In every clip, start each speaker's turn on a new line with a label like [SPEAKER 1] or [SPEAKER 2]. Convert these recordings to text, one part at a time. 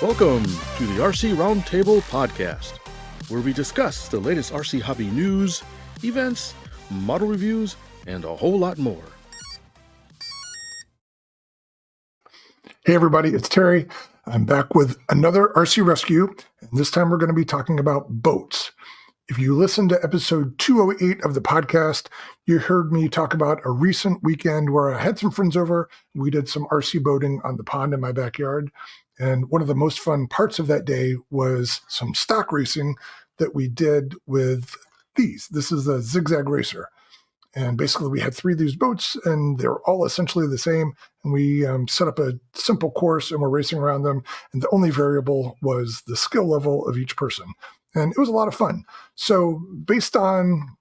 [SPEAKER 1] Welcome to the RC Roundtable Podcast, where we discuss the latest RC hobby news, events, model reviews, and a whole lot more.
[SPEAKER 2] Hey everybody, it's Terry. I'm back with another RC Rescue, and this time we're going to be talking about boats. If you listened to episode 208 of the podcast, you heard me talk about a recent weekend where I had some friends over. We did some RC boating on the pond in my backyard. And one of the most fun parts of that day was some stock racing that we did with these. This is a Zig Zag Racer. And basically we had 3 of these boats and they're all essentially the same. And we set up a simple course and we're racing around them. And the only variable was the skill level of each person. And it was a lot of fun. So based on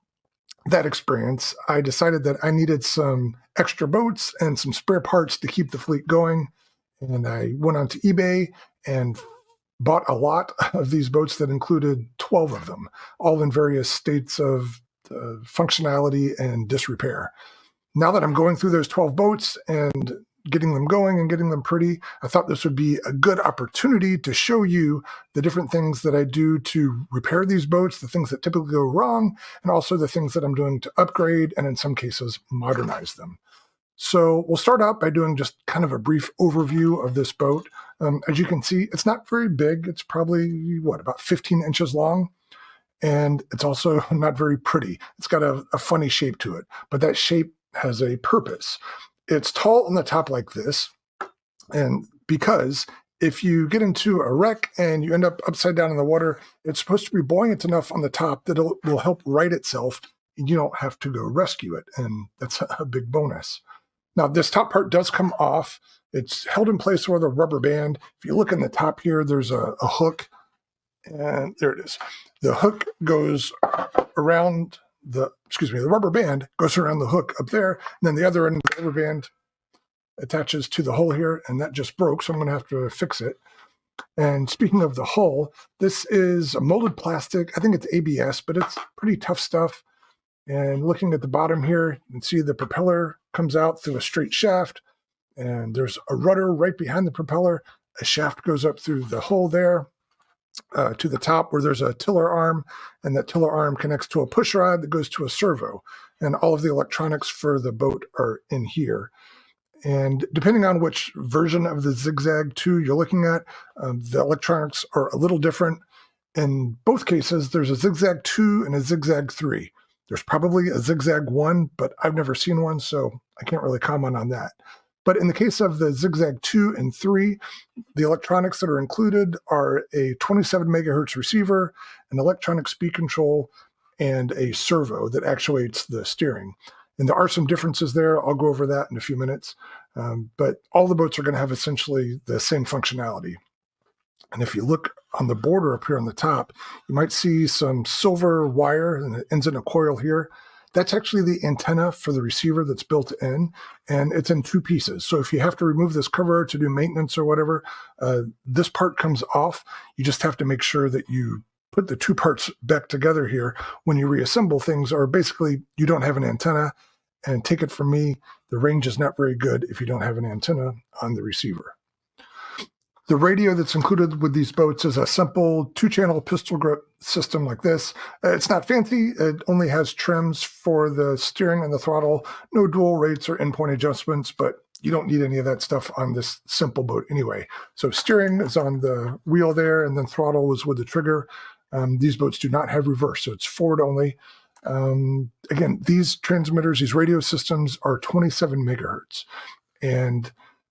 [SPEAKER 2] that experience, I decided that I needed some extra boats and some spare parts to keep the fleet going. And I went onto eBay and bought a lot of these boats that included 12 of them, all in various states of functionality and disrepair. Now that I'm going through those 12 boats and getting them going and getting them pretty, I thought this would be a good opportunity to show you the different things that I do to repair these boats, the things that typically go wrong, and also the things that I'm doing to upgrade and in some cases modernize them. So we'll start out by doing just kind of a brief overview of this boat. As you can see, it's not very big. It's probably, about 15 inches long. And it's also not very pretty. It's got a funny shape to it, but that shape has a purpose. It's tall on the top like this, and because if you get into a wreck and you end up upside down in the water, it's supposed to be buoyant enough on the top that it will help right itself, and you don't have to go rescue it, and that's a big bonus. Now, this top part does come off. It's held in place with a rubber band. If you look in the top here, there's a hook, and there it is. The hook goes around the rubber band goes around the hook up there, and then the other end of the rubber band attaches to the hull here, and that just broke, so I'm going to have to fix it. And speaking of the hull, this is a molded plastic. I think it's ABS, but it's pretty tough stuff. And looking at the bottom here, you can see the propeller comes out through a straight shaft, and there's a rudder right behind the propeller. A shaft goes up through the hole there to the top where there's a tiller arm, and that tiller arm connects to a push rod that goes to a servo. And all of the electronics for the boat are in here. And depending on which version of the Zig Zag 2 you're looking at, the electronics are a little different. In both cases, there's a Zig Zag 2 and a Zig Zag 3. There's probably a Zig Zag 1, but I've never seen one, so I can't really comment on that. But in the case of the Zig Zag 2 and 3, the electronics that are included are a 27 megahertz receiver, an electronic speed control, and a servo that actuates the steering. And there are some differences there. I'll go over that in a few minutes. But all the boats are going to have essentially the same functionality. And if you look on the border up here on the top, you might see some silver wire, and it ends in a coil here. That's actually the antenna for the receiver that's built in, and it's in 2 pieces. So if you have to remove this cover to do maintenance or whatever, this part comes off. You just have to make sure that you put the 2 parts back together here when you reassemble things, or basically you don't have an antenna. And take it from me, the range is not very good if you don't have an antenna on the receiver. The radio that's included with these boats is a simple 2-channel pistol grip system like this. It's not fancy. It only has trims for the steering and the throttle, no dual rates or endpoint adjustments, but you don't need any of that stuff on this simple boat anyway. So steering is on the wheel there, and then throttle is with the trigger. These boats do not have reverse, so it's forward only. Again, these transmitters, these radio systems are 27 megahertz, and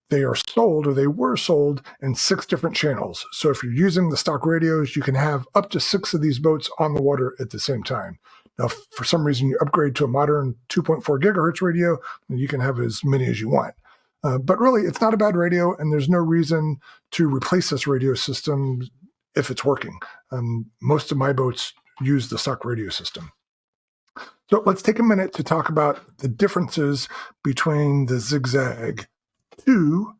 [SPEAKER 2] they are sold, or they were sold, in 6 different channels. So if you're using the stock radios, you can have up to 6 of these boats on the water at the same time. Now, if for some reason you upgrade to a modern 2.4 gigahertz radio, you can have as many as you want. But really, it's not a bad radio, and there's no reason to replace this radio system if it's working. Most of my boats use the stock radio system. So let's take a minute to talk about the differences between the Zig Zag 2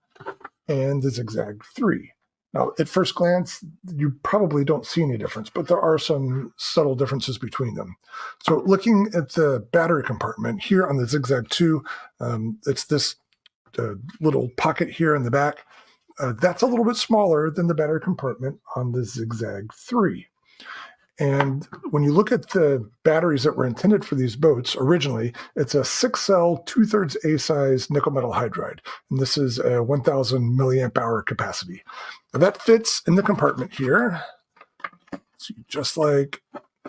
[SPEAKER 2] and the Zig Zag 3. Now, at first glance, you probably don't see any difference, but there are some subtle differences between them. So looking at the battery compartment here on the Zig Zag 2, it's this little pocket here in the back. That's a little bit smaller than the battery compartment on the Zig Zag 3. And when you look at the batteries that were intended for these boats originally, it's a 6-cell, 2/3 A size nickel metal hydride. And this is a 1,000 milliamp hour capacity. Now that fits in the compartment here, so just like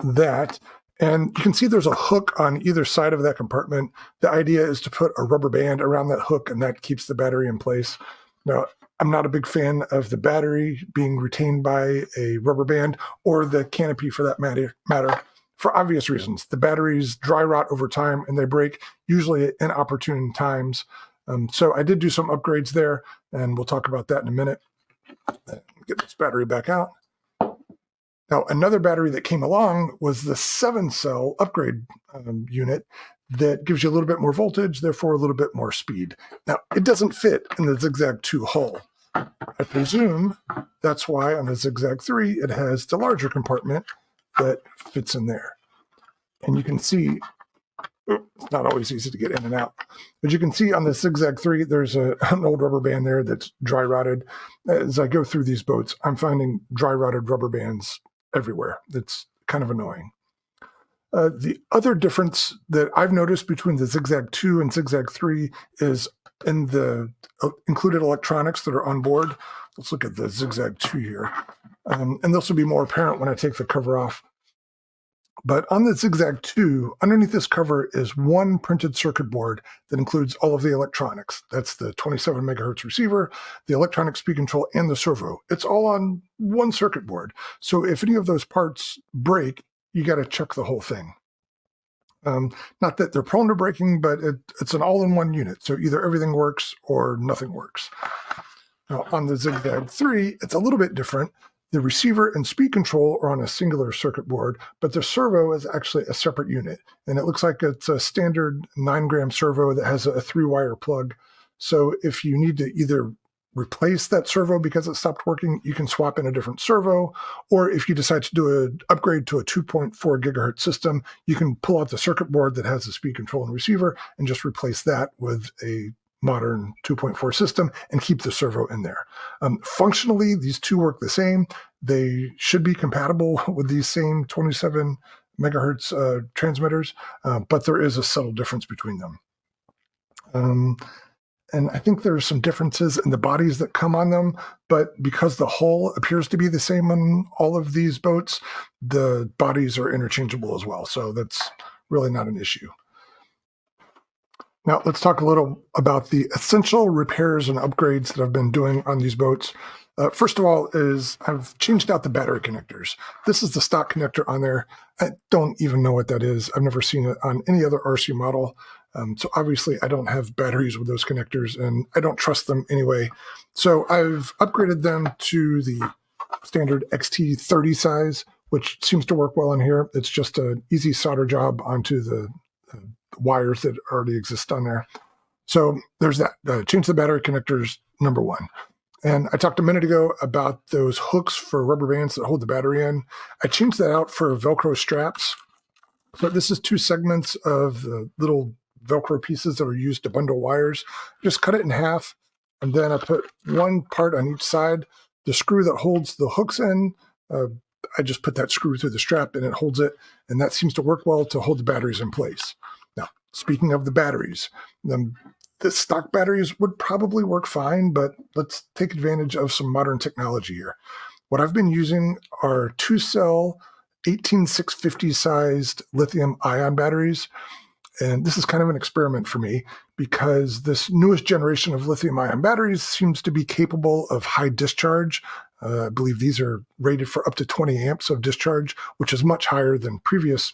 [SPEAKER 2] that. And you can see there's a hook on either side of that compartment. The idea is to put a rubber band around that hook, and that keeps the battery in place. Now, I'm not a big fan of the battery being retained by a rubber band or the canopy for that matter, for obvious reasons. The batteries dry rot over time and they break, usually at inopportune times. So I did do some upgrades there, and we'll talk about that in a minute. Get this battery back out. Now, another battery that came along was the 7-cell upgrade unit that gives you a little bit more voltage, therefore a little bit more speed. Now, it doesn't fit in the Zig Zag 2 hull. I presume that's why on the Zig Zag 3, it has the larger compartment that fits in there. And you can see, it's not always easy to get in and out, but you can see on the Zig Zag 3, there's an old rubber band there that's dry rotted. As I go through these boats, I'm finding dry rotted rubber bands everywhere. It's kind of annoying. The other difference that I've noticed between the Zig Zag 2 and Zig Zag 3 is in the included electronics that are on board. Let's look at the Zig Zag 2 here. And this will be more apparent when I take the cover off. But on the Zig Zag 2, underneath this cover is one printed circuit board that includes all of the electronics. That's the 27 megahertz receiver, the electronic speed control, and the servo. It's all on one circuit board. So if any of those parts break, you got to check the whole thing. Not that they're prone to breaking, but it's an all-in-one unit. So either everything works or nothing works. Now on the Zig Zag 3, it's a little bit different. The receiver and speed control are on a singular circuit board, but the servo is actually a separate unit. And it looks like it's a standard 9-gram servo that has a 3-wire plug. So if you need to either replace that servo because it stopped working, you can swap in a different servo. Or if you decide to do an upgrade to a 2.4 gigahertz system, you can pull out the circuit board that has the speed control and receiver and just replace that with a modern 2.4 system and keep the servo in there. Functionally, these two work the same. They should be compatible with these same 27 megahertz transmitters, but there is a subtle difference between them. And I think there's some differences in the bodies that come on them, but because the hull appears to be the same on all of these boats, the bodies are interchangeable as well. So that's really not an issue. Now, let's talk a little about the essential repairs and upgrades that I've been doing on these boats. First of all is I've changed out the battery connectors. This is the stock connector on there. I don't even know what that is. I've never seen it on any other RC model. So obviously I don't have batteries with those connectors and I don't trust them anyway. So I've upgraded them to the standard XT30 size, which seems to work well in here. It's just an easy solder job onto the wires that already exist on there. So there's that. Change the battery connectors, number one. And I talked a minute ago about those hooks for rubber bands that hold the battery in. I changed that out for Velcro straps. So this is 2 segments of the little Velcro pieces that are used to bundle wires. Just cut it in half, and then I put one part on each side. The screw that holds the hooks in, I just put that screw through the strap and it holds it, and that seems to work well to hold the batteries in place. Now, speaking of the batteries, the stock batteries would probably work fine, but let's take advantage of some modern technology here. What I've been using are 2-cell 18650 sized lithium ion batteries. And this is kind of an experiment for me because this newest generation of lithium ion batteries seems to be capable of high discharge. I believe these are rated for up to 20 amps of discharge, which is much higher than previous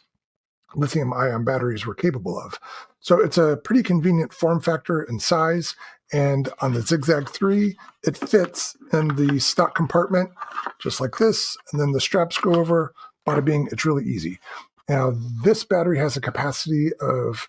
[SPEAKER 2] lithium ion batteries were capable of. So it's a pretty convenient form factor and size. And on the Zig Zag 3, it fits in the stock compartment just like this. And then the straps go over. Bada bing, it's really easy. Now, this battery has a capacity of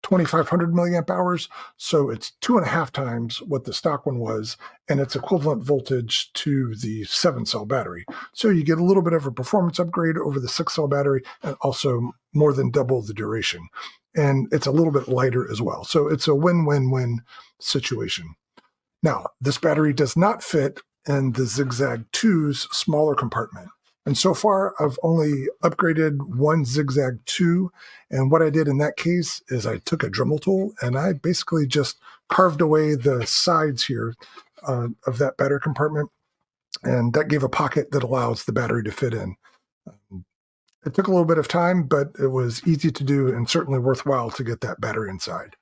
[SPEAKER 2] 2,500 milliamp hours, so it's 2.5 times what the stock one was, and it's equivalent voltage to the 7-cell battery. So you get a little bit of a performance upgrade over the 6-cell battery, and also more than double the duration. And it's a little bit lighter as well. So it's a win-win-win situation. Now, this battery does not fit in the Zig Zag 2's smaller compartment. And so far, I've only upgraded one Zig Zag 2. And what I did in that case is I took a Dremel tool and I basically just carved away the sides here of that battery compartment. And that gave a pocket that allows the battery to fit in. It took a little bit of time, but it was easy to do and certainly worthwhile to get that battery inside.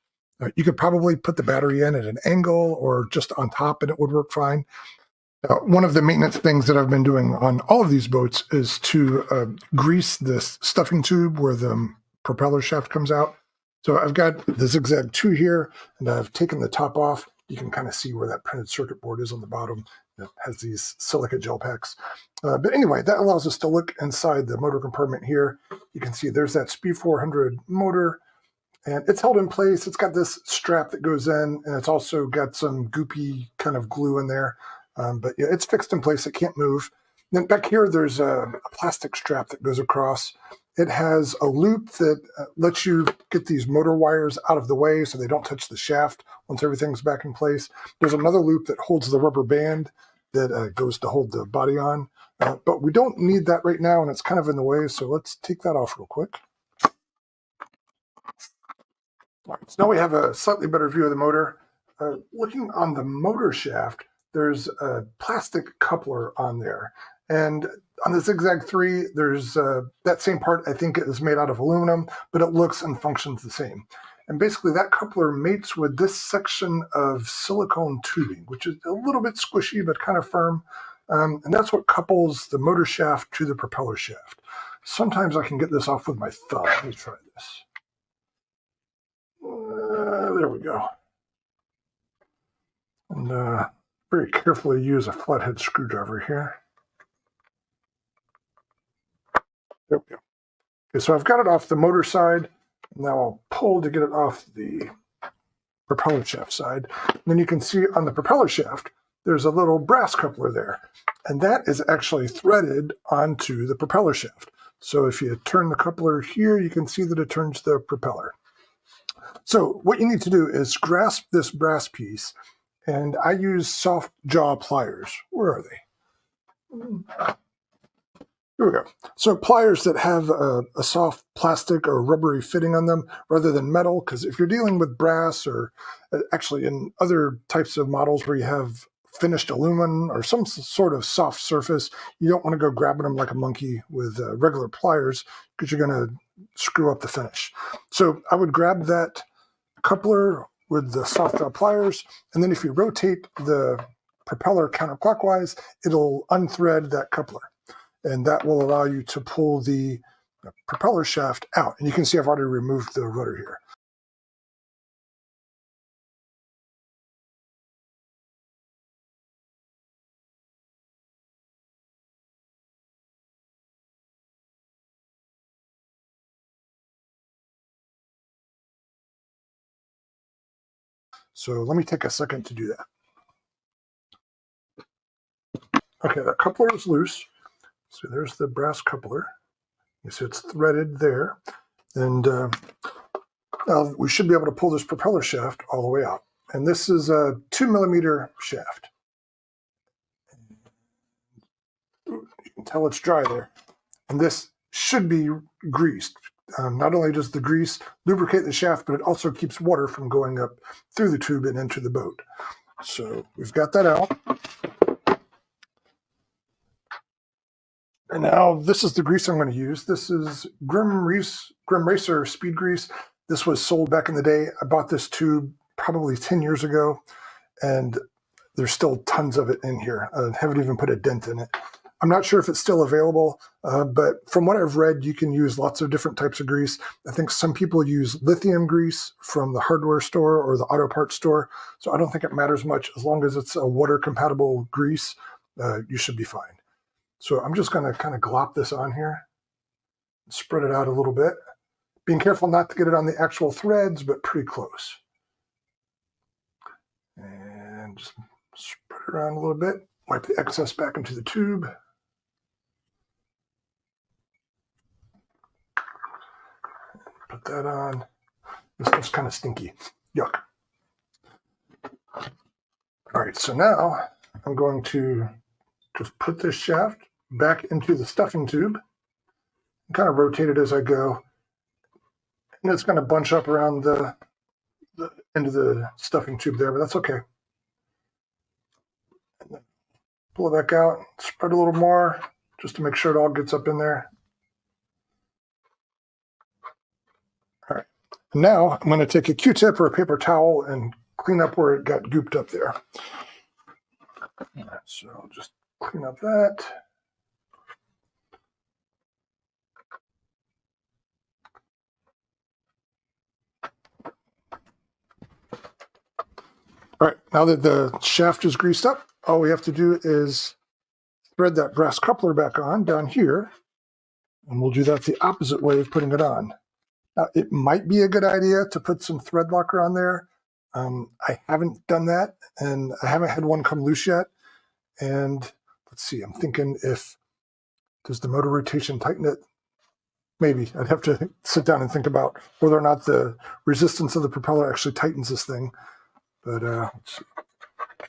[SPEAKER 2] You could probably put the battery in at an angle or just on top and it would work fine. One of the maintenance things that I've been doing on all of these boats is to grease this stuffing tube where the propeller shaft comes out. So I've got the Zig Zag 2 here, and I've taken the top off. You can kind of see where that printed circuit board is on the bottom. It has these silica gel packs. But anyway, that allows us to look inside the motor compartment here. You can see there's that Speed 400 motor, and it's held in place. It's got this strap that goes in, and it's also got some goopy kind of glue in there. But yeah, it's fixed in place. It can't move. Then back here, there's a plastic strap that goes across. It has a loop that lets you get these motor wires out of the way so they don't touch the shaft once everything's back in place. There's another loop that holds the rubber band that goes to hold the body on. But we don't need that right now, and it's kind of in the way, so let's take that off real quick. All right, so now we have a slightly better view of the motor. Looking on the motor shaft, there's a plastic coupler on there. And on the Zig Zag 3, there's that same part, I think, is made out of aluminum, but it looks and functions the same. And basically that coupler mates with this section of silicone tubing, which is a little bit squishy, but kind of firm. And that's what couples the motor shaft to the propeller shaft. Sometimes I can get this off with my thumb. Let me try this. There we go. And very carefully use a flathead screwdriver here. There we go. Okay, so I've got it off the motor side. Now I'll pull to get it off the propeller shaft side. And then you can see on the propeller shaft, there's a little brass coupler there. And that is actually threaded onto the propeller shaft. So if you turn the coupler here, you can see that it turns the propeller. So what you need to do is grasp this brass piece, and I use soft jaw pliers. Where are they? Here we go. So pliers that have a soft plastic or rubbery fitting on them rather than metal, because if you're dealing with brass or actually in other types of models where you have finished aluminum or some sort of soft surface, you don't want to go grabbing them like a monkey with regular pliers because you're going to screw up the finish. So I would grab that coupler with the soft jaw pliers, and then if you rotate the propeller counterclockwise, it'll unthread that coupler. And that will allow you to pull the propeller shaft out. And you can see I've already removed the rudder here. So let me take a second to do that. Okay, that coupler is loose. So there's the brass coupler. You see it's threaded there. And now we should be able to pull this propeller shaft all the way out. And this is a 2mm shaft. You can tell it's dry there. And this should be greased. Not only does the grease lubricate the shaft, but it also keeps water from going up through the tube and into the boat. So we've got that out. And now this is the grease I'm going to use. This is Grim Racer Speed Grease. This was sold back in the day. I bought this tube probably 10 years ago, and there's still tons of it in here. I haven't even put a dent in it. I'm not sure if it's still available, but from what I've read, you can use lots of different types of grease. I think some people use lithium grease from the hardware store or the auto parts store, so I don't think it matters much. As long as it's a water-compatible grease, you should be fine. So I'm just going to kind of glop this on here, spread it out a little bit. being careful not to get it on the actual threads, but pretty close. And just spread it around a little bit. Wipe the excess back into the tube. Put that on. This stuff's kind of stinky. Yuck. All right, so now I'm going to just put this shaft back into the stuffing tube and kind of rotate it as I go. And it's going to bunch up around the end of the stuffing tube there, but that's okay. And then pull it back out, spread a little more just to make sure it all gets up in there. All right, now I'm going to take a Q-tip or a paper towel and clean up where it got gooped up there. All right, so I'll just clean up that. All right, now that the shaft is greased up, all we have to do is thread that brass coupler back on down here, and we'll do that the opposite way of putting it on. Now, it might be a good idea to put some thread locker on there. I haven't done that, and I haven't had one come loose yet. And let's see, I'm thinking does the motor rotation tighten it? Maybe. I'd have to sit down and think about whether or not the resistance of the propeller actually tightens this thing. But let's see.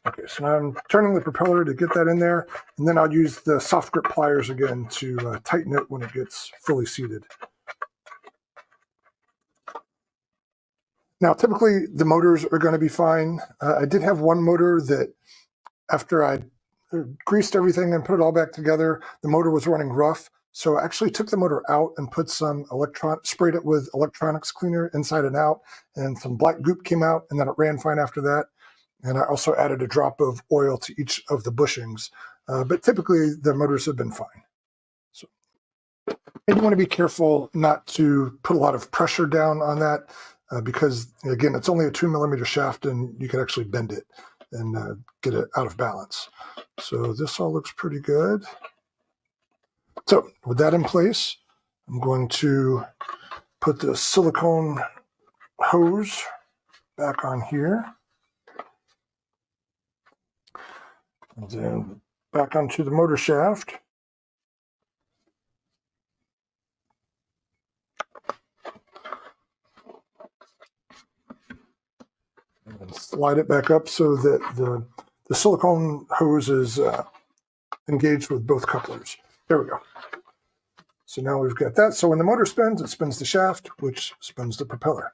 [SPEAKER 2] Okay, so now I'm turning the propeller to get that in there, and then I'll use the soft grip pliers again to tighten it when it gets fully seated. Now, typically the motors are going to be fine. I did have one motor that after I greased everything and put it all back together, the motor was running rough. So I actually took the motor out and put some sprayed it with electronics cleaner inside and out, and some black goop came out, and then it ran fine after that. And I also added a drop of oil to each of the bushings. But typically the motors have been fine. So, and you want to be careful not to put a lot of pressure down on that because, again, it's only a 2mm shaft and you can actually bend it and get it out of balance. So this all looks pretty good. So with that in place, I'm going to put the silicone hose back on here. And then back onto the motor shaft. And then slide it back up so that the silicone hose is engaged with both couplers. There we go. So now we've got that. So when the motor spins, it spins the shaft, which spins the propeller.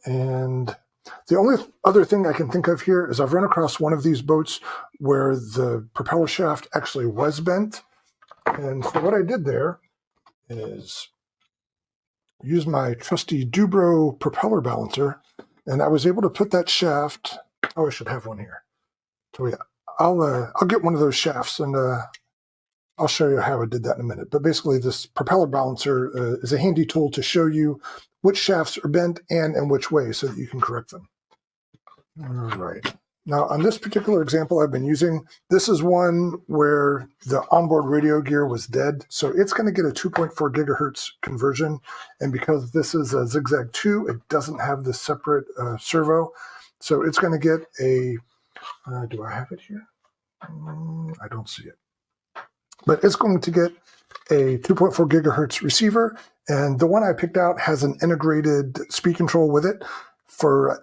[SPEAKER 2] And the only other thing I can think of here is I've run across one of these boats where the propeller shaft actually was bent. And so what I did there is use my trusty Dubro propeller balancer, and I was able to put that shaft. Oh, I should have one here. So yeah, I'll get one of those shafts, and I'll show you how I did that in a minute. But basically, this propeller balancer is a handy tool to show you which shafts are bent and in which way, so that you can correct them. All right. Now, on this particular example I've been using, this is one where the onboard radio gear was dead. So it's going to get a 2.4 gigahertz conversion. And because this is a Zig Zag 2, it doesn't have the separate servo. So it's going to get a, do I have it here? I don't see it. But it's going to get a 2.4 gigahertz receiver. And the one I picked out has an integrated speed control with it for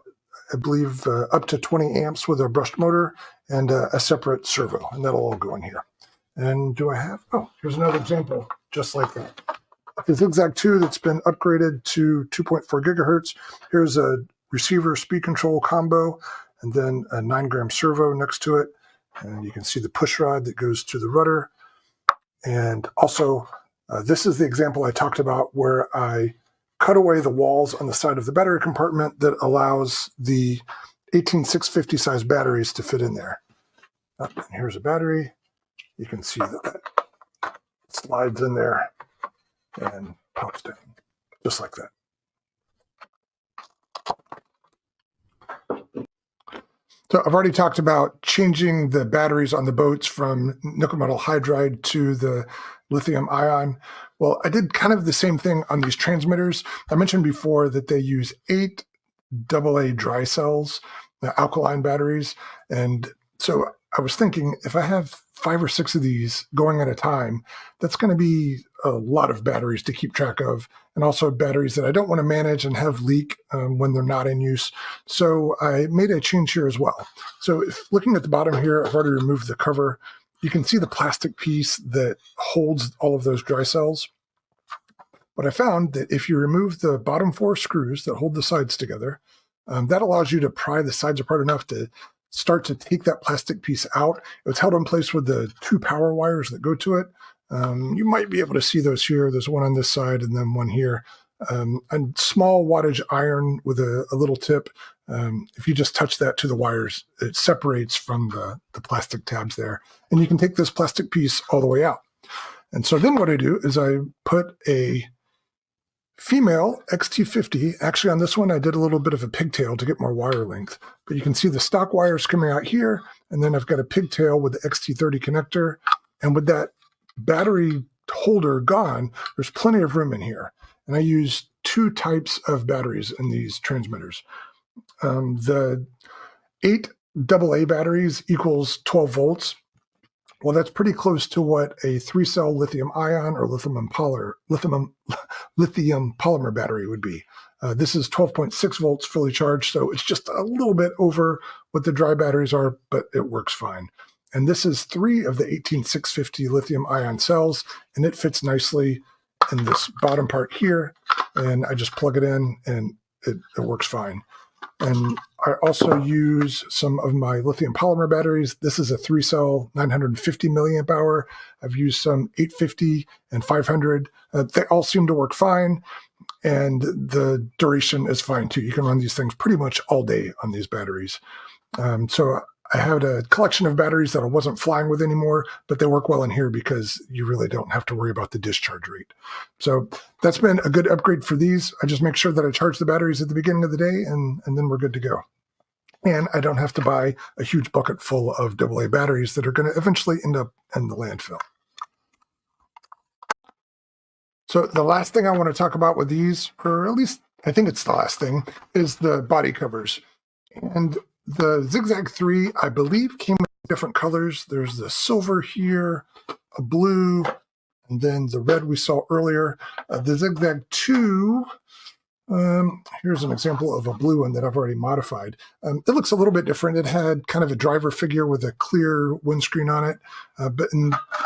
[SPEAKER 2] I believe up to 20 amps with a brushed motor and a separate servo, and that'll all go in here. And do I have, oh, here's another example, just like that. The Zig Zag 2 that's been upgraded to 2.4 gigahertz. Here's a receiver speed control combo, and then a 9-gram servo next to it. And you can see the push rod that goes to the rudder. And also, this is the example I talked about where I cut away the walls on the side of the battery compartment that allows the 18650 size batteries to fit in there. And here's a battery. You can see that slides in there and pops down, just like that. So I've already talked about changing the batteries on the boats from nickel metal hydride to the lithium ion. Well, I did kind of the same thing on these transmitters. I mentioned before that they use 8 AA dry cells, the alkaline batteries. And so I was thinking, if I have 5 or 6 of these going at a time, that's going to be a lot of batteries to keep track of, and also batteries that I don't want to manage and have leak when they're not in use. So I made a change here as well. So if looking at the bottom here, I've already removed the cover. You can see the plastic piece that holds all of those dry cells. But I found that if you remove the bottom 4 screws that hold the sides together, that allows you to pry the sides apart enough to start to take that plastic piece out. It's held in place with the 2 power wires that go to it. You might be able to see those here. There's one on this side and then one here. A small wattage iron with a little tip. If you just touch that to the wires, it separates from the plastic tabs there. And you can take this plastic piece all the way out. And so then what I do is I put a female XT50. Actually, on this one, I did a little bit of a pigtail to get more wire length. But you can see the stock wires coming out here, and then I've got a pigtail with the XT30 connector. And with that battery holder gone, there's plenty of room in here. And I use 2 types of batteries in these transmitters. The 8 AA batteries equals 12 volts. Well, that's pretty close to what a 3-cell lithium ion or lithium polymer battery would be. This is 12.6 volts fully charged, so it's just a little bit over what the dry batteries are, but it works fine. And this is 3 of the 18650 lithium ion cells, and it fits nicely in this bottom part here. And I just plug it in, and it works fine. And I also use some of my lithium polymer batteries. This is a 3-cell 950 milliamp hour. I've used some 850 and 500. They all seem to work fine, and the duration is fine too. You can run these things pretty much all day on these batteries. So I had a collection of batteries that I wasn't flying with anymore, but they work well in here because you really don't have to worry about the discharge rate. So that's been a good upgrade for these. I just make sure that I charge the batteries at the beginning of the day, and then we're good to go. And I don't have to buy a huge bucket full of AA batteries that are going to eventually end up in the landfill. So the last thing I want to talk about with these, or at least I think it's the last thing, is the body covers. And the Zig Zag 3, I believe, came in different colors. There's the silver here, a blue, and then the red we saw earlier. The Zig Zag 2, here's an example of a blue one that I've already modified. It looks a little bit different. It had kind of a driver figure with a clear windscreen on it, but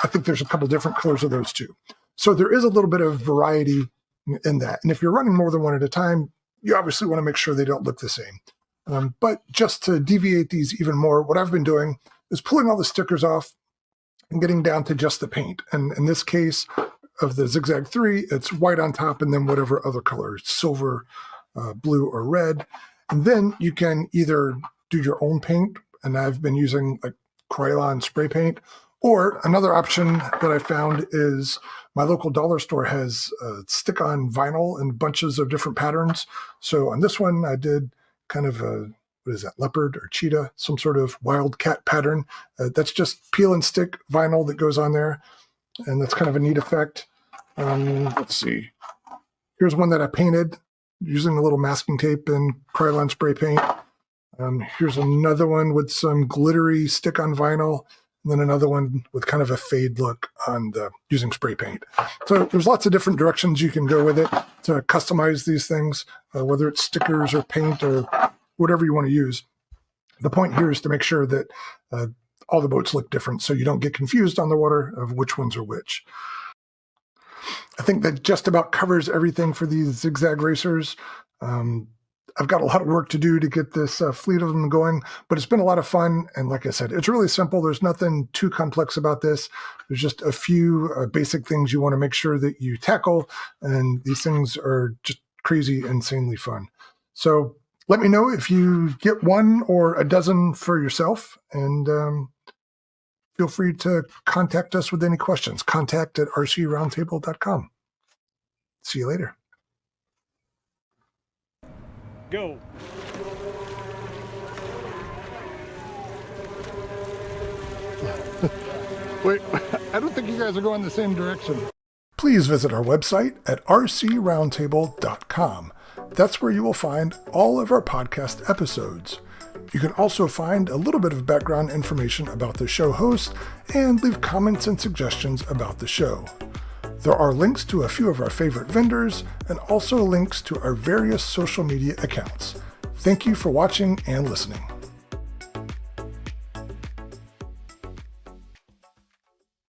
[SPEAKER 2] I think there's a couple different colors of those too. So there is a little bit of variety in that. And if you're running more than one at a time, you obviously want to make sure they don't look the same. But just to deviate these even more, what I've been doing is pulling all the stickers off and getting down to just the paint. And in this case of the Zig Zag 3, it's white on top and then whatever other color, silver, blue, or red. And then you can either do your own paint, and I've been using like Krylon spray paint, or another option that I found is my local dollar store has stick-on vinyl in bunches of different patterns. So on this one, I did kind of a, what is that, leopard or cheetah, some sort of wildcat pattern. That's just peel and stick vinyl that goes on there. And that's kind of a neat effect. Let's see. Here's one that I painted using a little masking tape and Krylon spray paint. Here's another one with some glittery stick on vinyl. And then another one with kind of a fade look on using spray paint. So there's lots of different directions you can go with it to customize these things, whether it's stickers or paint or whatever you want to use. The point here is to make sure that all the boats look different so you don't get confused on the water of which ones are which. I think that just about covers everything for these Zig Zag racers. I've got a lot of work to do to get this fleet of them going, but it's been a lot of fun. And like I said, it's really simple. There's nothing too complex about this. There's just a few basic things you want to make sure that you tackle. And these things are just crazy, insanely fun. So let me know if you get one or a dozen for yourself. And feel free to contact us with any questions. contact@rcroundtable.com. See you later.
[SPEAKER 3] Go.
[SPEAKER 2] Wait, I don't think you guys are going the same direction. Please visit our website at rcroundtable.com. That's where you will find all of our podcast episodes. You can also find a little bit of background information about the show host and leave comments and suggestions about the show. There are links to a few of our favorite vendors and also links to our various social media accounts. Thank you for watching and listening.